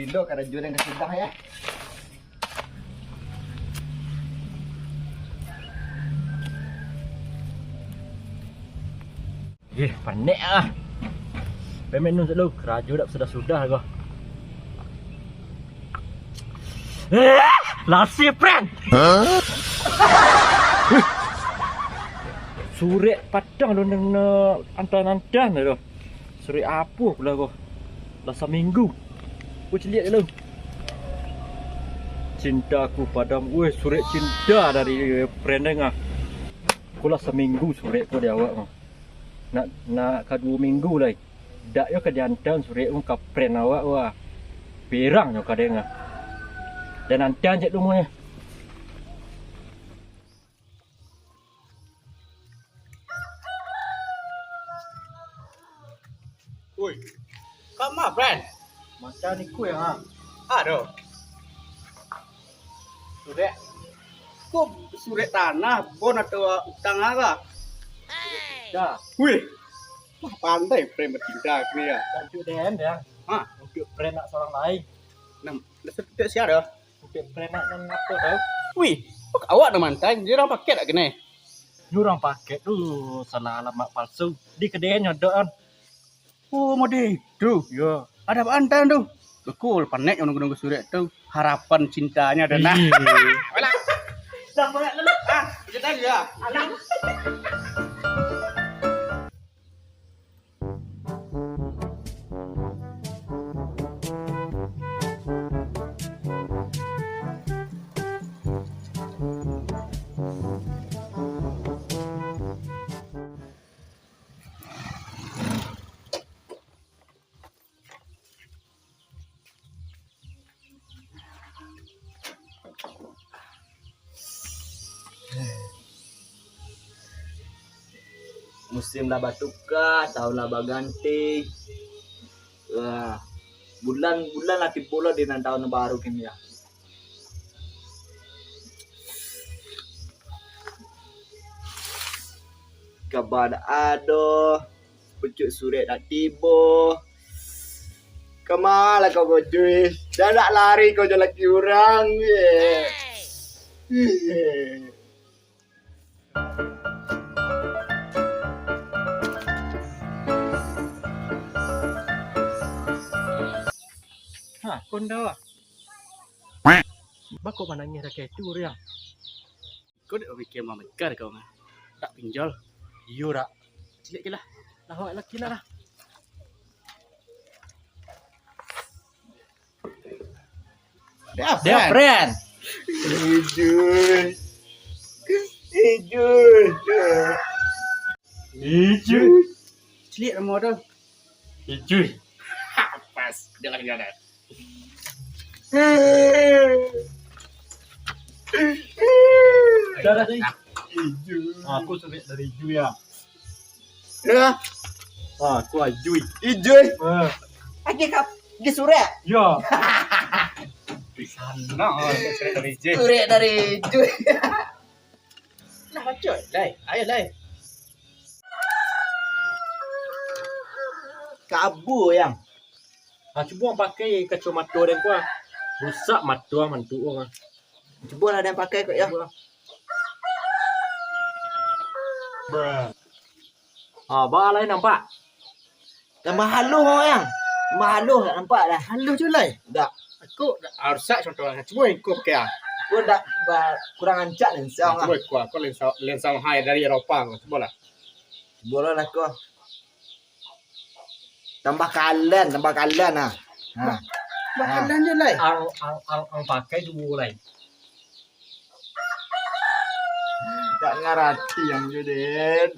Indo kada jual yang kesudah ya. Panik ah. Pemenun dulu, keraju dah sudah kau. Lasi friend. Suri padang lu nang antan-antan tu. Suri apa pula kau? Dah seminggu. Kau lihat dulu. Cintaku padamu, suri cinta dari friend ngah. Kau lah seminggu suri kau dia awak ngah. Nak kedua minggu lagi. Dak yo kadiantan suri ka friend awak wah. Pirang yo kadang ngah. Dan nanti anjek rumahnya. Oi, kamu friend? Macam ni ku ya. Aduh. Sudah. Kok sudah tanah bon atau utang apa? Dah. Wih, wah pandai friend bertindak ni ya. Lanjut DM ya. Hah? Untuk friend nak seorang lain. Nam, lepas siapa? Untuk friend nak apa tahu? Wih, kok awak dah mantan? Dia orang paket tak kena? Nyurang paket tu salah alamat palsu. Di kedai nyodok. Oh, mau itu. Yo. Ada apaan tu? Bekul, panek yang nunggu-nunggu surat tu. Harapan cintanya dan nah. Alah. Dah banyak dulu. Ah, kita ya. Alah. Musim laba tukar, tahun laba ganti. Wah, bulan nanti pula di tahun baru kini ya. Kabar ada, pucuk surat nak tiba. Kemana kau bojui? Dah nak lari kau jalan laki orang. Ha, kau dah. Bakok manangnya dah kayak tu dia. Kau dah fikir mama kar kau ngah. Tak pinjol. Yo rak. Cilik ke lah. Lawak laki lah. Dia friend. Hijau. Cilik nama tu. Hijau. Pas. Dia lagi ada. Dah dah. Aku surat dari hijau ya. Ya, Aku hijau. hijau. Lagi surat. Ya. Sana. Cilik dari J. Surat dari hijau. Nah, baca. Lai. Ayo lai. Kabur yang. Cuba pakai kacamata dan kuah. Rusak mata mantu orang. Cuba lah ada yang pakai kot ya. Bah lain nampak. Tambah haluh yang. Tambah haluh tak nampak dah. Haluh je lai. Tak. Aku rusak contohnya. Cuba ikut pakai ah. Gua dah kurang ancak ni siang Cuba ah. ikut. Kau lensa high dari Eropah. Cuba lah. Boleh lah kau. Tambah kalen ah. Ha. Makanan je lai. Ang pakai dua lain. Tak ngarati yang Juden.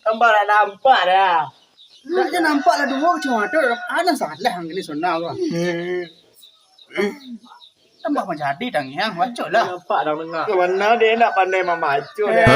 Tambah dah nampak dah. Tak je nampak lah dua macam mana tu. Ada salah yang ini sonal tu. Tambah macam jadi dah yang. Wacok lah. Nampak dah dengar. Ke mana dia nak pandai memacu dia.